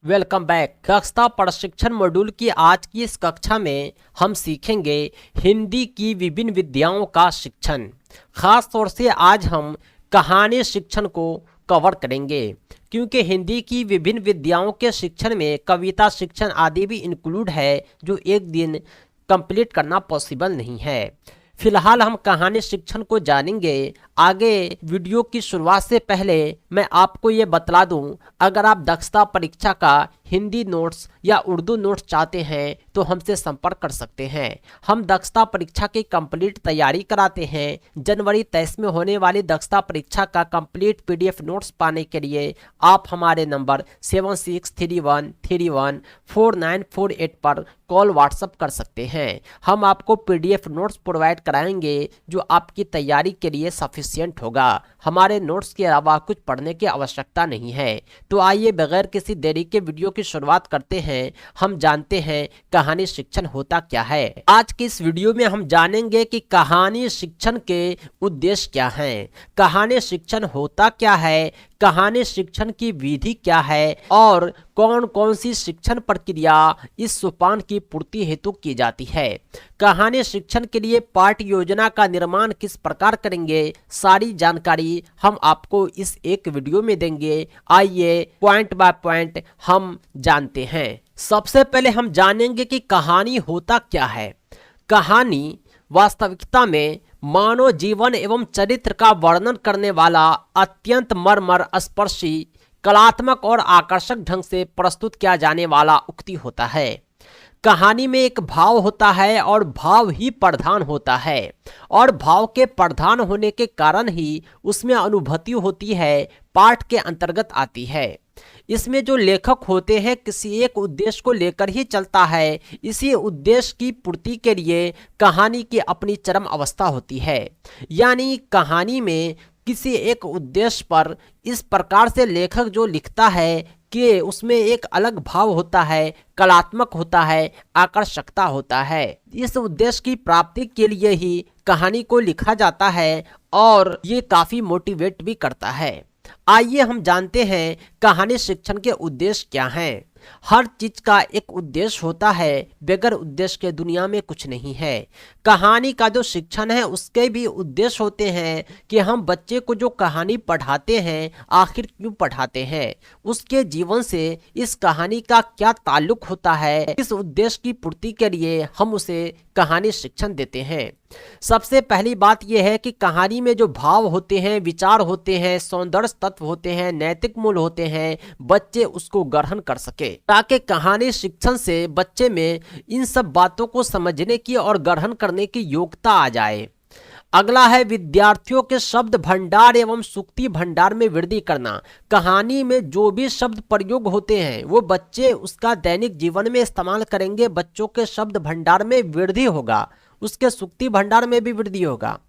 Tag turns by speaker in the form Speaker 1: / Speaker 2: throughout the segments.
Speaker 1: Welcome back. कक्षा प्रशिक्षण module की आज की इस कक्षा में हम सीखेंगे हिंदी की विभिन्न विधाओं का शिक्षण। खास तौर से आज हम कहानी शिक्षण को कवर करेंगे, क्योंकि हिंदी की विभिन्न विधाओं के शिक्षण में कविता शिक्षण आदि भी इंक्लूड है, जो एक दिन कंप्लीट करना पॉसिबल नहीं है। फिलहाल हम कहानी शिक्षण को जानेंगे। आगे वीडियो की शुरुआत से पहले मैं आपको ये बतला दूं, अगर आप दक्षता परीक्षा का हिंदी नोट्स या उर्दू नोट्स चाहते हैं तो हमसे संपर्क कर सकते हैं। हम दक्षता परीक्षा की कंप्लीट तैयारी कराते हैं। जनवरी 23 में होने वाली दक्षता परीक्षा का कंप्लीट पीडीएफ नोट्स पाने के लिए आप हमारे नंबर 7631314948 पर कॉल व्हाट्सअप कर सकते हैं। हम आपको पीडीएफ नोट्स प्रोवाइड कराएंगे जो आपकी तैयारी के लिए सफिशिएंट होगा। हमारे नोट्स के अलावा कुछ पढ़ने की आवश्यकता नहीं है। तो आइए बगैर किसी देरी के वीडियो की शुरुआत करते हैं। हम जानते हैं कहानी शिक्षण होता क्या है। आज की इस वीडियो में हम जानेंगे कि कहानी शिक्षण के उद्देश्य क्या हैं, कहानी शिक्षण होता क्या है, कहानी शिक्षण की विधि क्या है और कौन कौन सी शिक्षण प्रक्रिया इस सोपान की पूर्ति हेतु की जाती है। कहानी शिक्षण के लिए पाठ योजना का निर्माण किस प्रकार करेंगे, सारी जानकारी हम आपको इस एक वीडियो में देंगे। आइए पॉइंट बाय पॉइंट हम जानते हैं। सबसे पहले हम जानेंगे कि कहानी होता क्या है। कहानी वास्तविकता में मानव जीवन एवं चरित्र का वर्णन करने वाला अत्यंत मर्मर स्पर्शी, कलात्मक और आकर्षक ढंग से प्रस्तुत किया जाने वाला उक्ति होता है। कहानी में एक भाव होता है और भाव ही प्रधान होता है, और भाव के प्रधान होने के कारण ही उसमें अनुभूति होती है, पाठ के अंतर्गत आती है। इसमें जो लेखक होते हैं किसी एक उद्देश्य को लेकर ही चलता है। इसी उद्देश्य की पूर्ति के लिए कहानी की अपनी चरम अवस्था होती है। यानी कहानी में किसी एक उद्देश्य पर इस प्रकार से लेखक जो लिखता है कि उसमें एक अलग भाव होता है, कलात्मक होता है, आकर्षकता होता है। इस उद्देश्य की प्राप्ति के लिए ही कहानी को लिखा जाता है और ये काफी मोटिवेट भी करता है। आइए हम जानते हैं कहानी शिक्षण के उद्देश्य क्या हैं। हर चीज का एक उद्देश्य होता है, बगैर उद्देश्य के दुनिया में कुछ नहीं है। कहानी का जो शिक्षण है उसके भी उद्देश्य होते हैं कि हम बच्चे को जो कहानी पढ़ाते हैं आखिर क्यों पढ़ाते हैं, उसके जीवन से इस कहानी का क्या ताल्लुक होता है। इस उद्देश्य की पूर्ति के लिए हम उसे कहानी शिक्षण देते हैं। सबसे पहली बात यह है कि कहानी में जो भाव होते हैं, विचार होते हैं, सौंदर्य तत्व होते हैं, नैतिक मूल्य होते हैं, बच्चे उसको ग्रहण कर सके, ताकि कहानी शिक्षण से बच्चे में इन सब बातों को समझने की और ग्रहण करने की योग्यता आ जाए। अगला है विद्यार्थियों के शब्द भंडार एवं सुक्ति भंडार में वृद्धि करना। कहानी में जो भी शब्द प्रयोग होते हैं वो बच्चे उसका दैनिक जीवन में इस्तेमाल करेंगे। बच्चों के शब्द भंडार में वृद्धि होगा, उसके सुक्ति भंडार में भी वृद्धि होगा।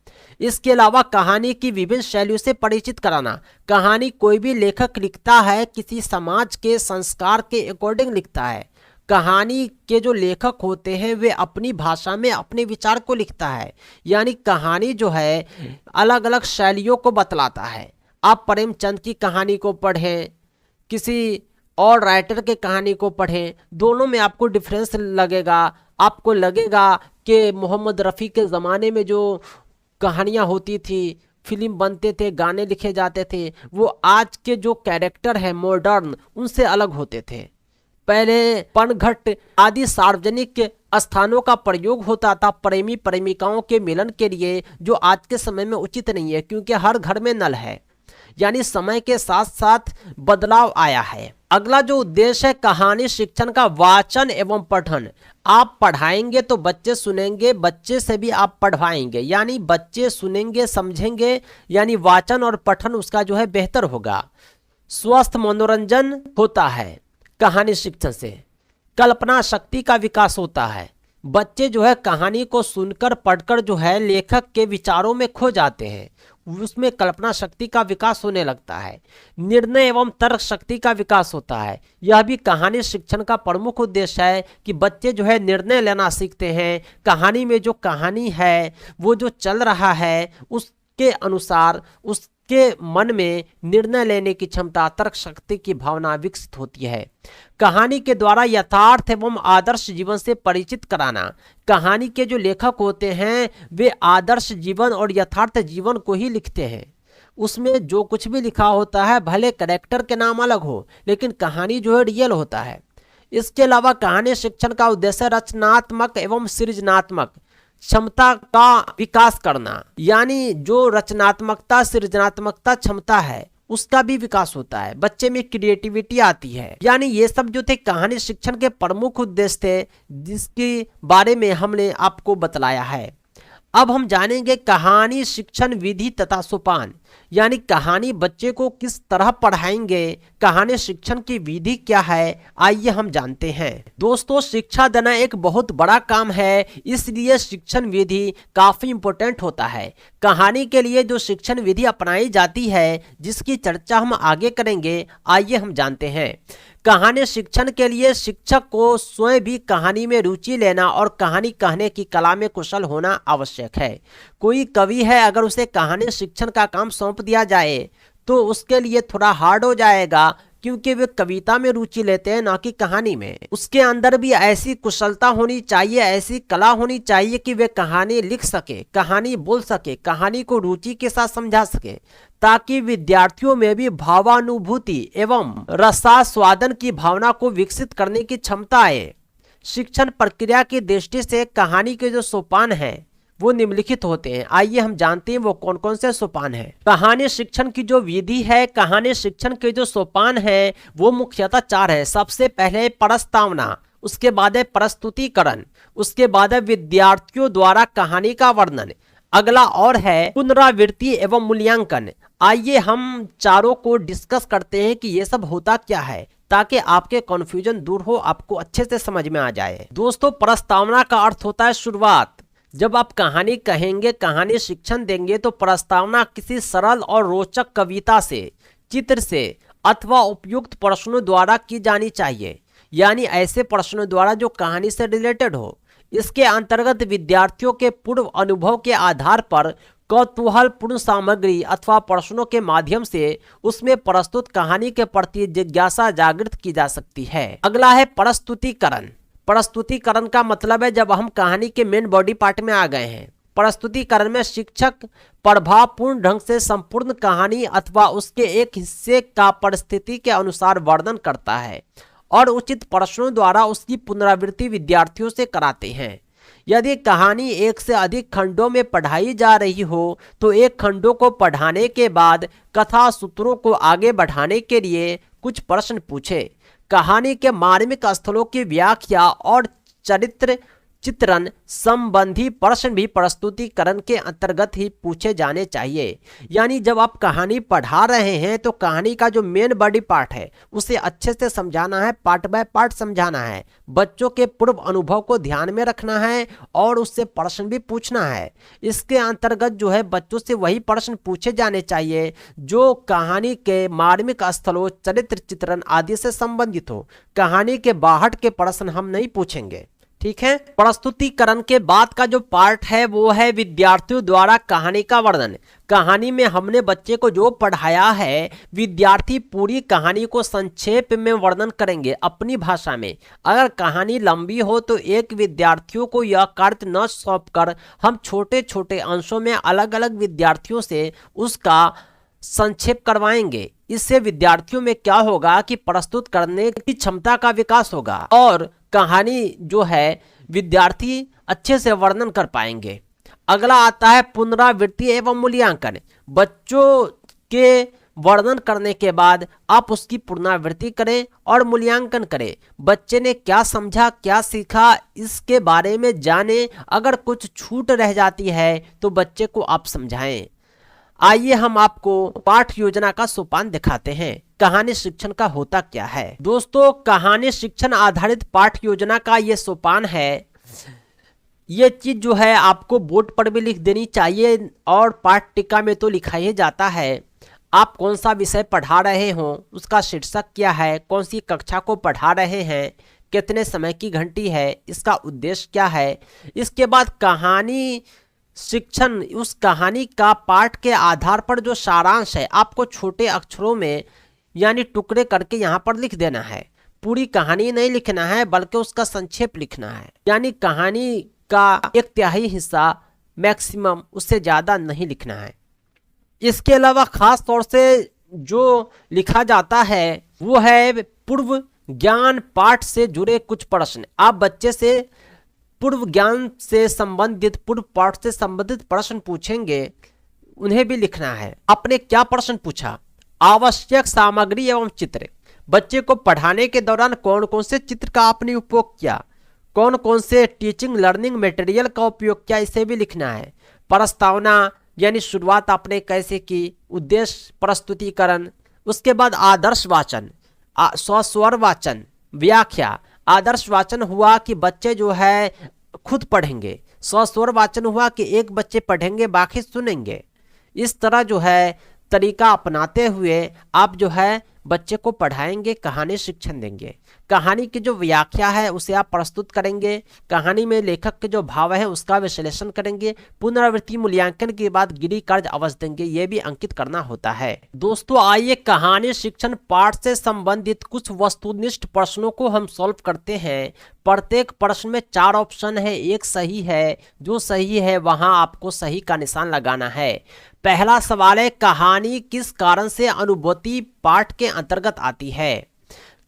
Speaker 1: इसके अलावा कहानी की विभिन्न शैलियों से परिचित कराना। कहानी कोई भी लेखक लिखता है किसी समाज के संस्कार के अकॉर्डिंग लिखता है। कहानी के जो लेखक होते हैं वे अपनी भाषा में अपने विचार को लिखता है। यानी कहानी जो है अलग अलग शैलियों को बतलाता है। आप प्रेमचंद की कहानी को पढ़ें, किसी और राइटर के कहानी को पढ़ें, दोनों में आपको डिफरेंस लगेगा। आपको लगेगा कि मोहम्मद रफ़ी के ज़माने में जो कहानियाँ होती थी, फिल्म बनते थे, गाने लिखे जाते थे, वो आज के जो कैरेक्टर है मॉडर्न उनसे अलग होते थे। पहले पनघट आदि सार्वजनिक स्थानों का प्रयोग होता था प्रेमी प्रेमिकाओं के मिलन के लिए, जो आज के समय में उचित नहीं है, क्योंकि हर घर में नल है। यानी समय के साथ साथ बदलाव आया है। अगला जो उद्देश्य है कहानी शिक्षण का वाचन एवं पठन। आप पढ़ाएंगे तो बच्चे सुनेंगे, बच्चे से भी आप पढ़वाएंगे, यानी बच्चे सुनेंगे समझेंगे, यानी वाचन और पठन उसका जो है बेहतर होगा। स्वस्थ मनोरंजन होता है कहानी शिक्षण से। कल्पना शक्ति का विकास होता है। बच्चे जो है कहानी को सुनकर पढ़कर जो है लेखक के विचारों में खो जाते हैं, उसमें कल्पना शक्ति का विकास होने लगता है। निर्णय एवं तर्क शक्ति का विकास होता है। यह भी कहानी शिक्षण का प्रमुख उद्देश्य है कि बच्चे जो है निर्णय लेना सीखते हैं। कहानी में जो कहानी है वो जो चल रहा है उस उसके अनुसार उसके मन में निर्णय लेने की क्षमता, तर्क शक्ति की भावना विकसित होती है। कहानी के द्वारा यथार्थ एवं आदर्श जीवन से परिचित कराना। कहानी के जो लेखक होते हैं वे आदर्श जीवन और यथार्थ जीवन को ही लिखते हैं। उसमें जो कुछ भी लिखा होता है भले कैरेक्टर के नाम अलग हो, लेकिन कहानी जो है रियल होता है। इसके अलावा कहानी शिक्षण का उद्देश्य रचनात्मक एवं सृजनात्मक क्षमता का विकास करना, यानी जो रचनात्मकता सृजनात्मकता क्षमता है उसका भी विकास होता है, बच्चे में क्रिएटिविटी आती है। यानी ये सब जो थे कहानी शिक्षण के प्रमुख उद्देश्य थे, जिसके बारे में हमने आपको बतलाया है। अब हम जानेंगे कहानी शिक्षण विधि तथा सोपान, यानी कहानी बच्चे को किस तरह पढ़ाएंगे, कहानी शिक्षण की विधि क्या है, आइए हम जानते हैं। दोस्तों, शिक्षा देना एक बहुत बड़ा काम है, इसलिए शिक्षण विधि काफी इंपॉर्टेंट होता है। कहानी के लिए जो शिक्षण विधि अपनाई जाती है, जिसकी चर्चा हम आगे करेंगे, आइए हम जानते हैं। कहानी शिक्षण के लिए शिक्षक को स्वयं भी कहानी में रुचि लेना और कहानी कहने की कला में कुशल होना आवश्यक है। कोई कवि है, अगर उसे कहानी शिक्षण का काम सौंप दिया जाए तो उसके लिए थोड़ा हार्ड हो जाएगा, क्योंकि वे कविता में रुचि लेते हैं ना कि कहानी में। उसके अंदर भी ऐसी कुशलता होनी चाहिए, ऐसी कला होनी चाहिए कि वे कहानी लिख सके, कहानी बोल सके, कहानी को रुचि के साथ समझा सके, ताकि विद्यार्थियों में भी भावानुभूति एवं रसास्वादन की भावना को विकसित करने की क्षमता आए। शिक्षण प्रक्रिया की दृष्टि से कहानी के जो सोपान हैं वो निम्नलिखित होते हैं। आइए हम जानते हैं वो कौन कौन से सोपान हैं। कहानी शिक्षण की जो विधि है, कहानी शिक्षण के जो सोपान हैं वो मुख्यतः 4 हैं। सबसे पहले प्रस्तावना, उसके बाद है प्रस्तुतिकरण, उसके बाद है विद्यार्थियों द्वारा कहानी का वर्णन, अगला और है पुनरावृत्ति एवं मूल्यांकन। आइए हम चारों को डिस्कस करते हैं कि ये सब होता क्या है, ताकि आपके कंफ्यूजन दूर हो, आपको अच्छे से समझ में आ जाए। दोस्तों, प्रस्तावना का अर्थ होता है शुरुआत। जब आप कहानी कहेंगे, कहानी शिक्षण देंगे, तो प्रस्तावना किसी सरल और रोचक कविता से, चित्र से अथवा उपयुक्त प्रश्नों द्वारा की जानी चाहिए, यानी ऐसे प्रश्नों द्वारा जो कहानी से रिलेटेड हो। इसके अंतर्गत विद्यार्थियों के पूर्व अनुभव के आधार पर कौतूहलपूर्ण सामग्री अथवा प्रश्नों के माध्यम से उसमें प्रस्तुत कहानी के प्रति जिज्ञासा जागृत की जा सकती है। अगला है प्रस्तुतिकरण। प्रस्तुतिकरण का मतलब है जब हम कहानी के मेन बॉडी पार्ट में आ गए हैं। प्रस्तुतिकरण में शिक्षक प्रभावपूर्ण ढंग से संपूर्ण कहानी अथवा उसके एक हिस्से का परिस्थिति के अनुसार वर्णन करता है और उचित प्रश्नों द्वारा उसकी पुनरावृत्ति विद्यार्थियों से कराते हैं। यदि कहानी एक से अधिक खंडों में पढ़ाई जा रही हो तो एक खंडों को पढ़ाने के बाद कथा सूत्रों को आगे बढ़ाने के लिए कुछ प्रश्न पूछे। कहानी के मार्मिक स्थलों की व्याख्या और चरित्र चित्रण संबंधी प्रश्न भी प्रस्तुतिकरण के अंतर्गत ही पूछे जाने चाहिए। यानी जब आप कहानी पढ़ा रहे हैं तो कहानी का जो मेन बॉडी पार्ट है उसे अच्छे से समझाना है, पार्ट बाय पार्ट समझाना है, बच्चों के पूर्व अनुभव को ध्यान में रखना है और उससे प्रश्न भी पूछना है। इसके अंतर्गत जो है बच्चों से वही प्रश्न पूछे जाने चाहिए जो कहानी के मार्मिक स्थलों, चरित्र चित्रण आदि से संबंधित हो। कहानी के बाहर के प्रश्न हम नहीं पूछेंगे, ठीक है। प्रस्तुतिकरण के बाद का जो पार्ट है वो है विद्यार्थियों द्वारा कहानी का वर्णन। कहानी में हमने बच्चे को जो पढ़ाया है, विद्यार्थी पूरी कहानी को संक्षेप में वर्णन करेंगे अपनी भाषा में। अगर कहानी लंबी हो तो एक विद्यार्थियों को यह कार्य न सौंपकर हम छोटे छोटे अंशों में अलग अलग विद्यार्थियों से उसका संक्षेप करवाएंगे। इससे विद्यार्थियों में क्या होगा कि प्रस्तुत करने की क्षमता का विकास होगा और कहानी जो है विद्यार्थी अच्छे से वर्णन कर पाएंगे। अगला आता है पुनरावृत्ति एवं मूल्यांकन। बच्चों के वर्णन करने के बाद आप उसकी पुनरावृत्ति करें और मूल्यांकन करें। बच्चे ने क्या समझा, क्या सीखा, इसके बारे में जाने। अगर कुछ छूट रह जाती है तो बच्चे को आप समझाएं। आइए हम आपको पाठ योजना का सोपान दिखाते हैं। कहानी शिक्षण का होता क्या है। दोस्तों, कहानी शिक्षण आधारित पाठ योजना का ये सोपान है। ये चीज जो है आपको बोर्ड पर भी लिख देनी चाहिए और पाठ्यटिका में तो लिखा ही जाता है। आप कौन सा विषय पढ़ा रहे हो, उसका शीर्षक क्या है, कौन सी कक्षा को पढ़ा रहे हैं, कितने समय की घंटी है, इसका उद्देश्य क्या है। इसके बाद कहानी शिक्षण उस कहानी का पाठ के आधार पर जो सारांश है आपको छोटे अक्षरों में यानी टुकड़े करके यहाँ पर लिख देना है। पूरी कहानी नहीं लिखना है बल्कि उसका संक्षेप लिखना है, यानी कहानी का 1/3 हिस्सा मैक्सिमम, उससे ज्यादा नहीं लिखना है। इसके अलावा खास तौर से जो लिखा जाता है वो है पूर्व ज्ञान पाठ से जुड़े कुछ प्रश्न। आप बच्चे से पूर्व ज्ञान से संबंधित, पूर्व पाठ से संबंधित प्रश्न पूछेंगे, उन्हें भी लिखना है। आपने क्या प्रश्न पूछा? आवश्यक सामग्री एवं चित्र। बच्चे को पढ़ाने के दौरान कौन कौन से चित्र का आपने उपयोग किया, कौन कौन से टीचिंग लर्निंग मटेरियल का उपयोग किया, इसे भी लिखना है। प्रस्तावना यानी शुरुआत आपने कैसे की, उद्देश्य, प्रस्तुतिकरण। उसके बाद आदर्श वाचन, स्वस्वर वाचन, व्याख्या। आदर्श वाचन हुआ कि बच्चे जो है खुद पढ़ेंगे, स्वस्वर वाचन हुआ कि एक बच्चे पढ़ेंगे बाकी सुनेंगे। इस तरह जो है तरीका अपनाते हुए आप जो है बच्चे को पढ़ाएंगे, कहानी शिक्षण देंगे। कहानी की जो व्याख्या है उसे आप प्रस्तुत करेंगे, कहानी में लेखक के जो भाव है उसका विश्लेषण करेंगे, पुनरावृत्ति मूल्यांकन के बाद गृह कार्य अवश्य देंगे, ये भी अंकित करना होता है। दोस्तों आइए कहानी शिक्षण पाठ से संबंधित कुछ वस्तुनिष्ठ प्रश्नों को हम सॉल्व करते हैं। प्रत्येक प्रश्न में 4 ऑप्शन है, एक सही है। जो सही है वहां आपको सही का निशान लगाना है। पहला सवाल है, कहानी किस कारण से अनुभूति पाठ के अंतर्गत आती है?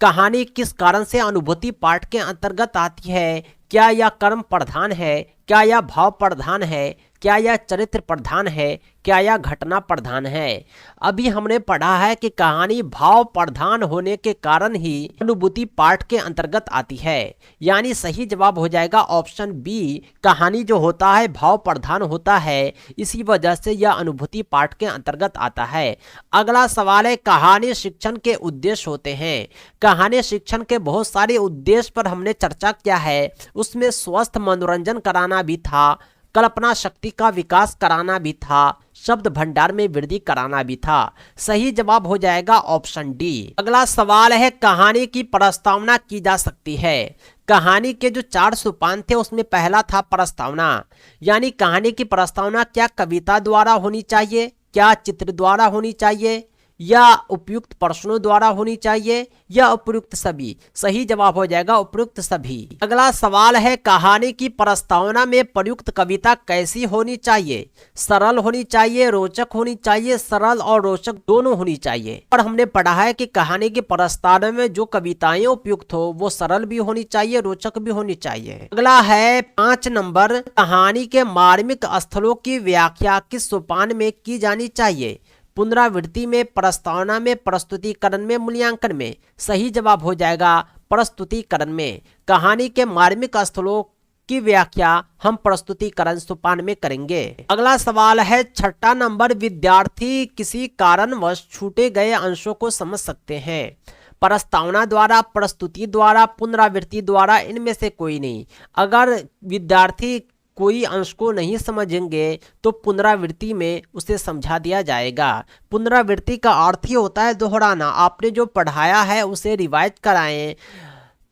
Speaker 1: कहानी किस कारण से अनुभूति पाठ के अंतर्गत आती है? क्या यह कर्म प्रधान है, क्या यह भाव प्रधान है, क्या यह चरित्र प्रधान है, क्या यह घटना प्रधान है? अभी हमने पढ़ा है कि कहानी भाव प्रधान होने के कारण ही अनुभूति पाठ के अंतर्गत आती है, यानी सही जवाब हो जाएगा ऑप्शन बी। कहानी जो होता है भाव प्रधान होता है, इसी वजह से यह अनुभूति पाठ के अंतर्गत आता है। अगला सवाल है, कहानी शिक्षण के उद्देश्य होते हैं। कहानी शिक्षण के बहुत सारे उद्देश्य पर हमने चर्चा किया है, उसमें स्वस्थ मनोरंजन कराना भी था, कल्पना शक्ति का विकास कराना भी था, शब्द भंडार में वृद्धि कराना भी था। सही जवाब हो जाएगा ऑप्शन डी। अगला सवाल है, कहानी की प्रस्तावना की जा सकती है। कहानी के जो 4 सोपान थे उसमें पहला था प्रस्तावना, यानी कहानी की प्रस्तावना क्या कविता द्वारा होनी चाहिए, क्या चित्र द्वारा होनी चाहिए, या उपयुक्त प्रश्नों द्वारा होनी चाहिए, या उपयुक्त सभी। सही जवाब हो जाएगा उपयुक्त सभी। अगला सवाल है, कहानी की प्रस्तावना में प्रयुक्त कविता कैसी होनी चाहिए? सरल होनी चाहिए, रोचक होनी चाहिए, सरल और रोचक दोनों होनी चाहिए। और हमने पढ़ा है कि कहानी की प्रस्तावना में जो कविताएं उपयुक्त हो वो सरल भी होनी चाहिए, रोचक भी होनी चाहिए। अगला है 5 नंबर, कहानी के मार्मिक स्थलों की व्याख्या किस सोपान में की जानी चाहिए? पुनरावृत्ति में, प्रस्तावना में, प्रस्तुतिकरण में, मूल्यांकन में। सही जवाब हो जाएगा प्रस्तुतिकरण में। कहानी के मार्मिक स्थलों की व्याख्या हम प्रस्तुतिकरण सोपान में करेंगे। अगला सवाल है 6 नंबर, विद्यार्थी किसी कारणवश छूटे गए अंशों को समझ सकते हैं। प्रस्तावना द्वारा, प्रस्तुति द्वारा, पुनरावृत्ति द्वारा, इनमें से कोई नहीं। अगर विद्यार्थी कोई अंश को नहीं समझेंगे तो पुनरावृत्ति में उसे समझा दिया जाएगा। पुनरावृत्ति का अर्थ ही होता है दोहराना। आपने जो पढ़ाया है उसे रिवाइज कराएं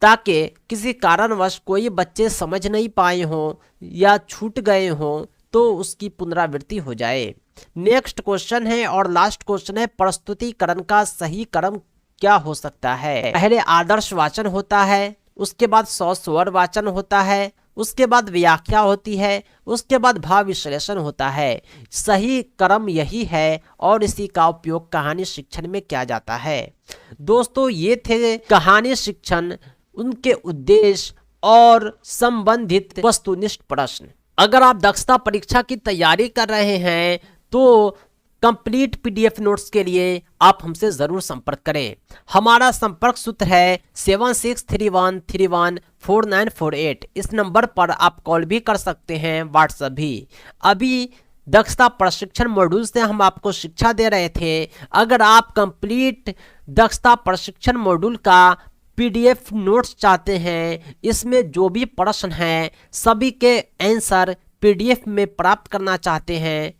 Speaker 1: ताकि किसी कारणवश कोई बच्चे समझ नहीं पाए हों या छूट गए हों तो उसकी पुनरावृत्ति हो जाए। नेक्स्ट क्वेश्चन है और लास्ट क्वेश्चन है, प्रस्तुतिकरण का सही क्रम क्या हो सकता है? पहले आदर्श वाचन होता है, उसके बाद स्वस्वर वाचन होता है, उसके बाद व्याख्या होती है, उसके बाद भाव विश्लेषण होता है। सही क्रम यही है और इसी का उपयोग कहानी शिक्षण में किया जाता है। दोस्तों ये थे कहानी शिक्षण, उनके उद्देश्य और संबंधित वस्तुनिष्ठ प्रश्न। अगर आप दक्षता परीक्षा की तैयारी कर रहे हैं तो कंप्लीट पीडीएफ नोट्स के लिए आप हमसे जरूर संपर्क करें। हमारा संपर्क सूत्र है 7631314948। इस नंबर पर आप कॉल भी कर सकते हैं, व्हाट्सएप भी। अभी दक्षता प्रशिक्षण मॉड्यूल से हम आपको शिक्षा दे रहे थे। अगर आप कंप्लीट दक्षता प्रशिक्षण मॉड्यूल का पीडीएफ नोट्स चाहते हैं, इसमें जो भी प्रश्न हैं सभी के आंसर पीडीएफ में प्राप्त करना चाहते हैं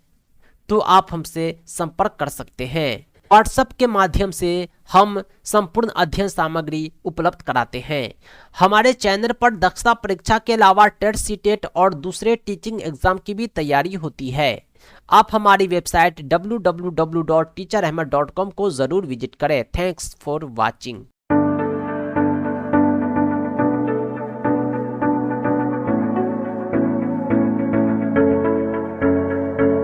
Speaker 1: तो आप हमसे संपर्क कर सकते हैं। व्हाट्सएप के माध्यम से हम संपूर्ण अध्ययन सामग्री उपलब्ध कराते हैं। हमारे चैनल पर दक्षता परीक्षा के अलावा टेट सीटेट और दूसरे टीचिंग एग्जाम की भी तैयारी होती है। आप हमारी वेबसाइट www.teacherahmed.com को जरूर विजिट करें। Thanks for watching.